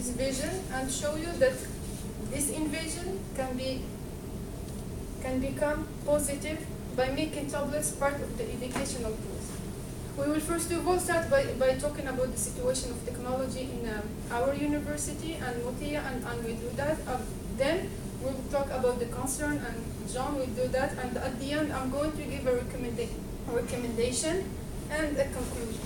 this vision and show you that this invasion can become positive by making tablets part of the educational tools. We will first of all start by talking about the situation of technology in our university and Motia, and we do that. Then we will talk about the concern, and John will do that. And at the end, I'm going to give a recommendation and a conclusion.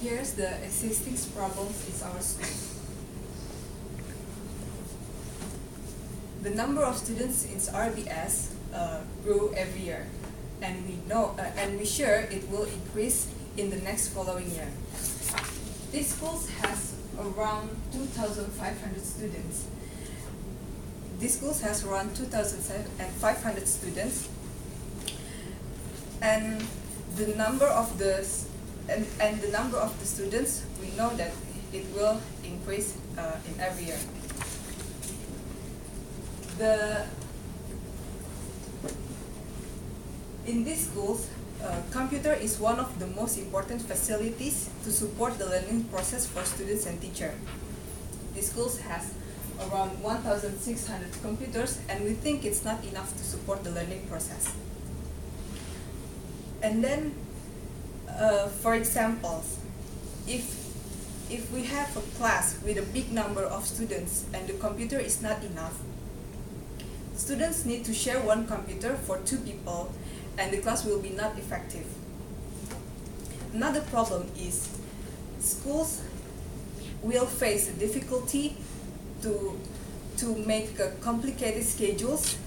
Here's the existing problems in our school. The number of students in RBS grew every year, and we sure it will increase in the next following year. This school has around 2,500 students. This school has around 2,500 students, and the number of the students, we know that it will increase in every year. In these schools, computer is one of the most important facilities to support the learning process for students and teachers. This school has around 1,600 computers, and we think it's not enough to support the learning process. And then, for example, if we have a class with a big number of students and the computer is not enough, students need to share one computer for 2 people, and the class will be not effective. Another problem is schools will face a difficulty to make complicated schedules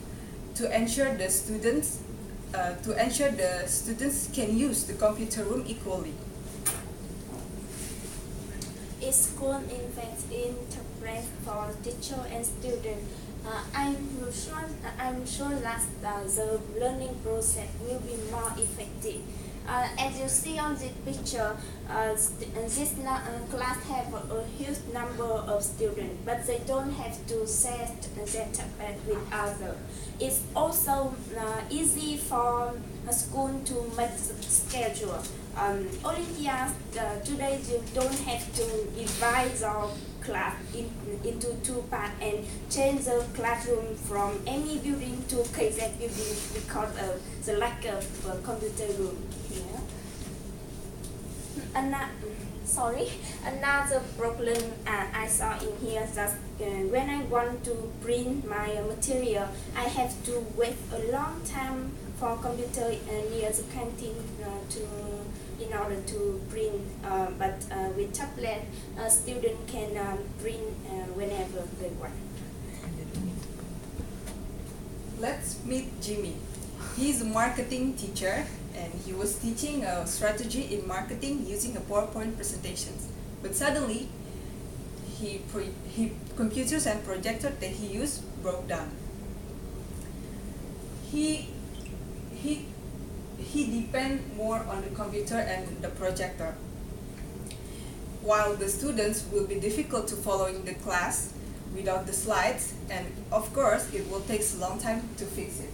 to ensure the students can use the computer room equally. Is school invest in tablet for teacher and student? I'm sure that the learning process will be more effective. As you see on this picture, this class have a huge number of students, but they don't have to share their tablet with others. It's also easy for a school to make the schedule. Olympia, today you don't have to divide your class into 2 parts and change the classroom from any building to KZ building because of the lack of computer room here. Another problem I saw in here is that when I want to print my material, I have to wait a long time for computer near the canteen in order to print, but with tablet, a student can print whenever they want. Let's meet Jimmy. He's a marketing teacher, and he was teaching a strategy in marketing using a PowerPoint presentation. But suddenly, computers and projector that he used broke down. He depend more on the computer and the projector. While the students will be difficult to follow in the class without the slides, and of course it will take a long time to fix it.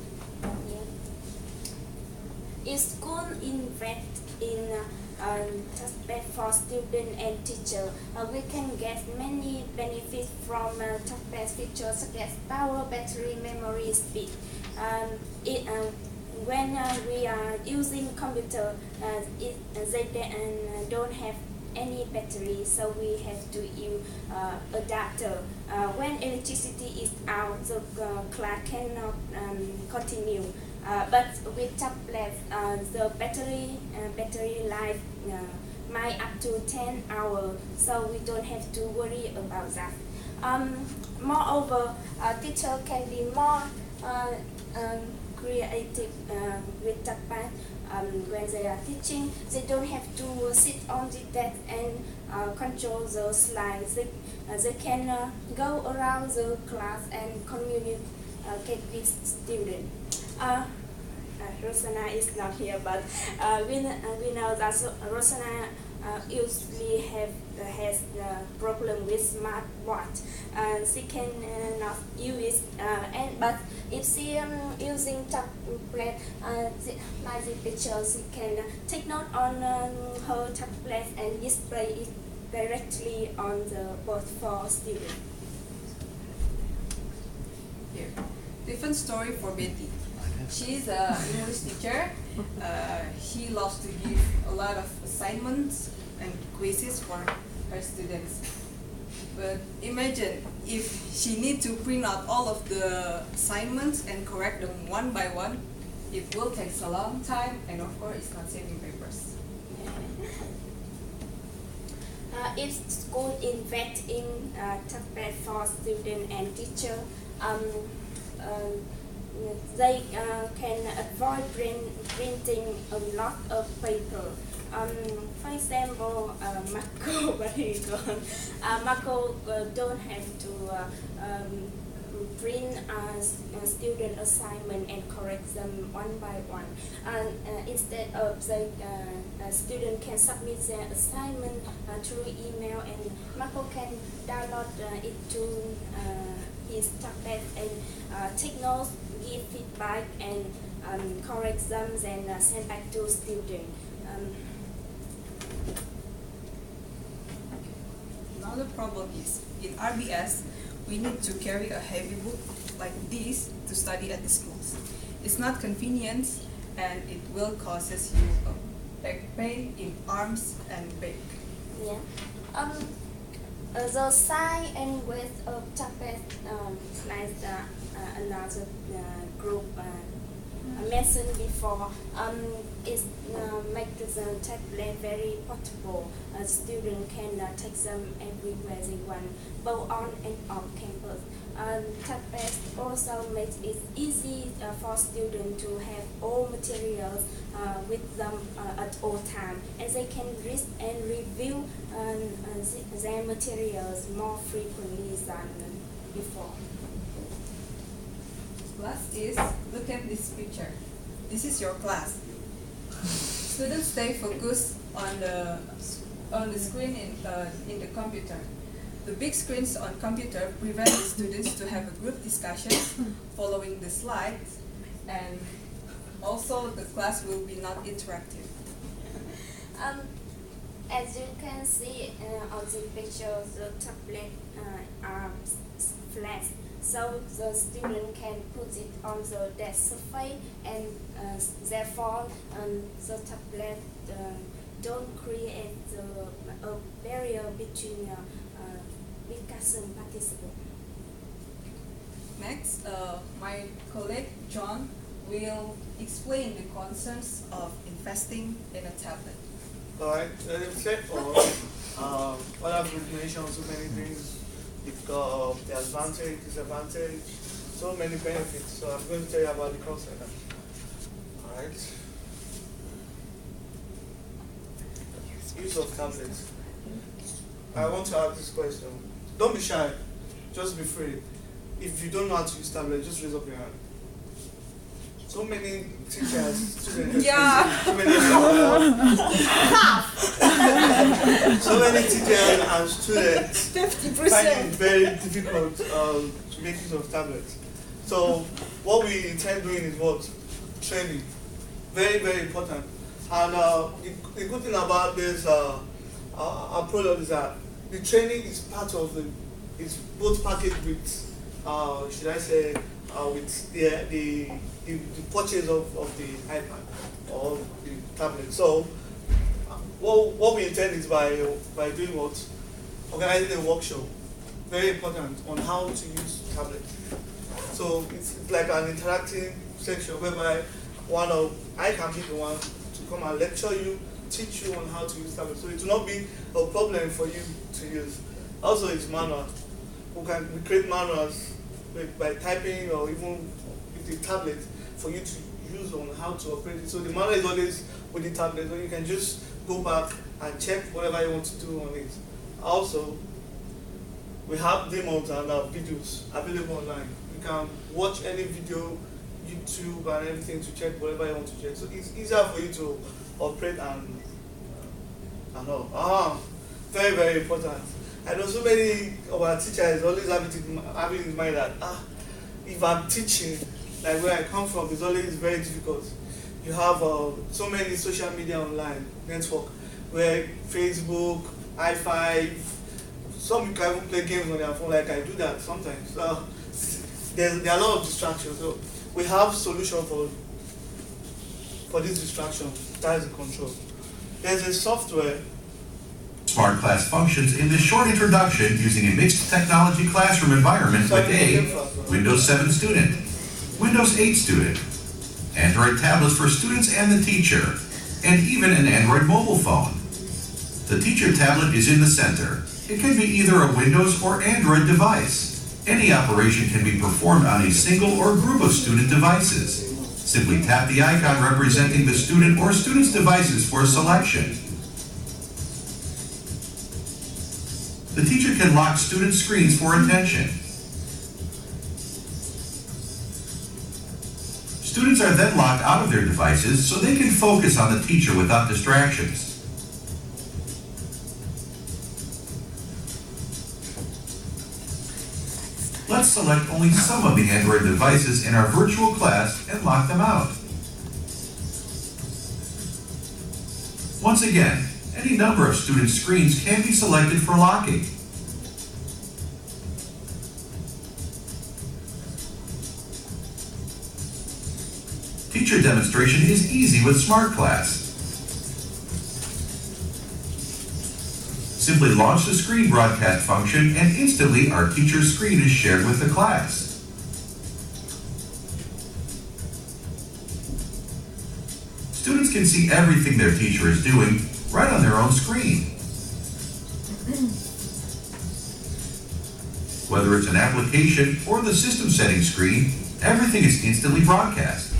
If school invest in tablet for student and teacher, we can get many benefits from tablet features such as power, battery, memory, speed. When we are using computer, they don't have any battery, so we have to use adapter. When electricity is out, the class cannot continue. But with tablet, the battery life might up to 10 hours, so we don't have to worry about that. Moreover, teacher can be more creative with tablet. When they are teaching, they don't have to sit on the desk and control the slides. They can go around the class and communicate with students. Rosanna is not here, but we know that Rosanna usually has problem with smartwatch. She can not use but if she using tablet like the picture, she can take note on her tablet and display it directly on the board for students. Here, different story for Betty. She's an English teacher. She loves to give a lot of assignments and quizzes for her students. But imagine if she need to print out all of the assignments and correct them one by one, it will take a long time, and of course it's not saving papers. If school invest in tablet for student and teacher, they can avoid printing a lot of paper. For example, Marco, but he's gone. Marco don't have to print student assignment and correct them one by one. Instead of the student can submit their assignment through email, and Marco can download it to his tablet and take notes, give feedback, and correct them and send back to student. Another problem is, in RBS, we need to carry a heavy book like this to study at the schools. It's not convenient, and it will causes you a back pain in arms and back. Yeah. The size and width of tablet, like another group mentioned before, is make the tablet very portable. Students can take them everywhere they want, both on and off campus. Tablet also makes it easy for students to have all materials with them at all times, and they can read and review their materials more frequently than before. Last is, look at this picture. This is your class. Students stay focused on the screen in the computer. The big screens on computer prevent the students to have a group discussion following the slides, and also the class will be not interactive. As you can see on the picture, the tablet are flat, so the student can put it on the desk surface, and therefore the tablet don't create a barrier between discussion participants. Next, my colleague John will explain the concerns of investing in a tablet. Alright, except for what I've mentioned, so many things, the advantage, disadvantage, so many benefits. So I'm going to tell you about the concept. Alright. Use of tablets. I want to ask this question. Don't be shy, just be free. If you don't know how to use tablet, just raise up your hand. So many teachers, students, so many teachers and students 50%. find it very difficult to make use of tablets. So what we intend doing is what? Training. Very, very important. And the good thing about this our product is that the training is part of it's both packaged with, should I say, with the purchase of the iPad or the tablet. So what we intend is by doing what? Organizing a workshop, very important, on how to use tablet. So it's like an interactive section whereby I can be the one to come and lecture you, teach you on how to use tablet. So it will not be a problem for you to use. Also, it's manual. We create manuals by typing, or even with the tablet for you to use on how to operate it. So the manual is always with the tablet, so you can just go back and check whatever you want to do on it. Also, we have demos and videos available online. You can watch any video, YouTube and everything to check whatever you want to check. So it's easier for you to operate and and all. Very, very important. I know so many of our teachers always having in mind that if I'm teaching, like where I come from, it's always very difficult. You have so many social media online network, where Facebook, i5, some can even play games on their phone, like I do that sometimes. There are a lot of distractions. So we have solution for this distraction. That is the control. There's a software. Smart Class functions in this short introduction using a mixed technology classroom environment with a Windows 7 student, Windows 8 student, Android tablets for students and the teacher, and even an Android mobile phone. The teacher tablet is in the center. It can be either a Windows or Android device. Any operation can be performed on a single or group of student devices. Simply tap the icon representing the student or student's devices for selection. The teacher can lock student screens for attention. Students are then locked out of their devices so they can focus on the teacher without distractions. Let's select only some of the Android devices in our virtual class and lock them out. Once again, any number of student screens can be selected for locking. Teacher demonstration is easy with Smart Class. Simply launch the screen broadcast function and instantly our teacher's screen is shared with the class. Students can see everything their teacher is doing right on their own screen. Whether it's an application or the system settings screen, everything is instantly broadcast.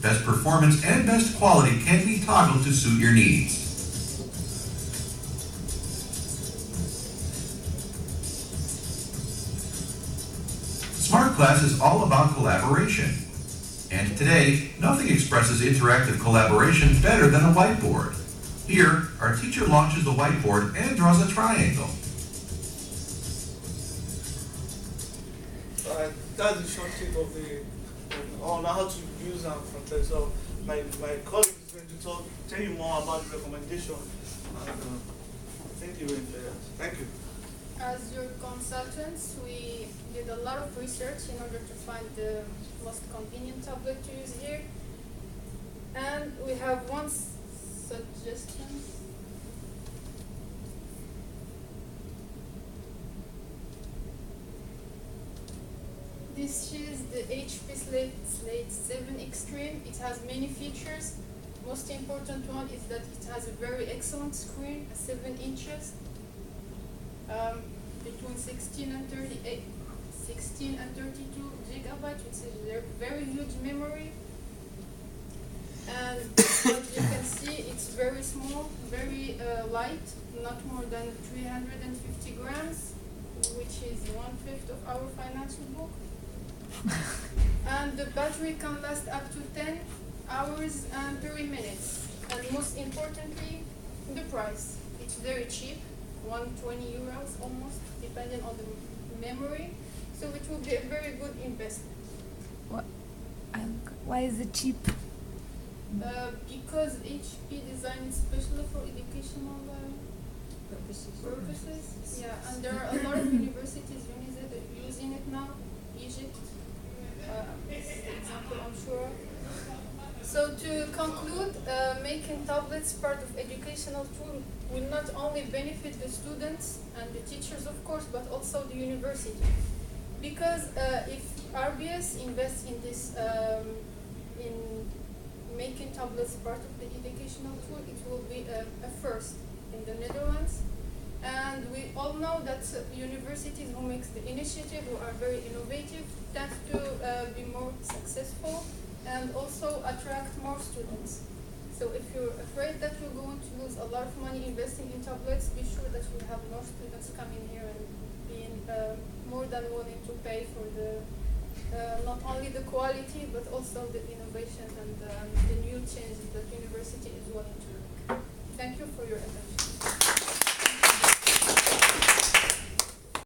Best performance and best quality can be toggled to suit your needs. Smart Class is all about collaboration. And today, nothing expresses interactive collaboration better than a whiteboard. Here, our teacher launches the whiteboard and draws a triangle. That's the short tip of on how to use Frontend. So my colleague is going to tell you more about the recommendation. And, thank you, thank you. As your consultants, we did a lot of research in order to find the most convenient tablet to use here. And we have one suggestion. This is the HP Slate 7 Extreme. It has many features. Most important one is that it has a very excellent screen, 7 inches, between 16 and 32 gigabytes, which is a very huge memory. And what you can see, it's very small, very light, not more than 350 grams, which is 1/5 of our financial book. And the battery can last up to 10 hours and 30 minutes. And most importantly, the price. It's very cheap, 120 euros almost, depending on the memory. So it will be a very good investment. Why is it cheap? Because HP designed it especially for educational purposes. Yeah, and there are a lot of universities using it now. Egypt, example, I'm sure. So to conclude, making tablets part of educational tool will not only benefit the students and the teachers, of course, but also the university. Because if RBS invests in this, in making tablets part of the educational tool, it will be a first in the Netherlands. And we all know that universities who make the initiative, who are very innovative, tend to be more successful and also attract more students. So if you're afraid that you're going to lose a lot of money investing in tablets, be sure that you have more students coming here and being more than willing to pay for the not only the quality but also the innovation and the new changes that university is willing to do. Thank you for your attention.